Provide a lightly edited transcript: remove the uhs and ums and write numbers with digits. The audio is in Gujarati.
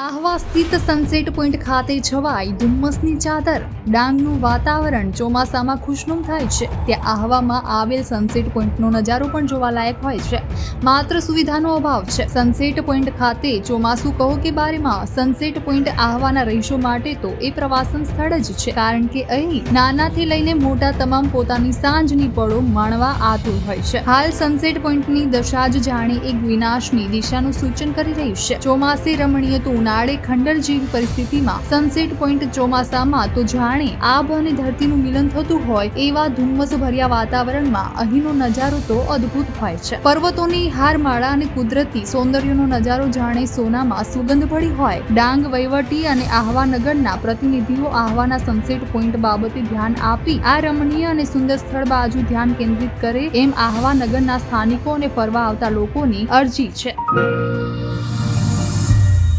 આહવા સ્થિત સનસેટ પોઈન્ટ ખાતે છવાઈ ધુમ્મસની ચાદર. ડાંગનું વાતાવરણ ચોમાસામાં ખુશનુમ થાય છે. ત્યાં આહવામાં આવેલ સનસેટ પોઈન્ટનો નજારો પણ જોવાલાયક હોય છે. માત્ર સુવિધાનો અભાવ છે. સનસેટ પોઈન્ટ ખાતે ચોમાસું કહો કે બારેમાં સનસેટ પોઈન્ટ આહવાના રહીશો માટે તો એ પ્રવાસન સ્થળ જ છે, કારણ કે અહીં નાનાથી લઈને મોટા તમામ પોતાની સાંજની પળો માણવા આતુર હોય છે. હાલ સનસેટ પોઈન્ટની દશા જ જાણે એક વિનાશની દિશાનું સૂચન કરી રહી છે. ચોમાસે રમણીય તો ઉનાળે ખંડર જેવી પરિસ્થિતિમાં સનસેટ પોઈન્ટ ચોમાસામાં તો જાણે આભ અને ધરતીનું મિલન થતું હોય એવા ધુમ્મસ ભર્યા વાતાવરણમાં અહીંનો નજારો તો અદ્ભુત હોય છે. પર્વતોની હારમાળા અને કુદરતી સૌંદર્યનો નજારો જાણે સોનામાં સુગંધ ભળી હોય. ડાંગ વહીવટી અને આહવા નગરના પ્રતિનિધિઓ આહવાના સનસેટ પોઈન્ટ બાબતે ધ્યાન આપી આ રમણીય અને સુંદર સ્થળ બાજુ ધ્યાન કેન્દ્રિત કરે એમ આહવા નગરના સ્થાનિકો અને ફરવા આવતા લોકોની અરજી છે.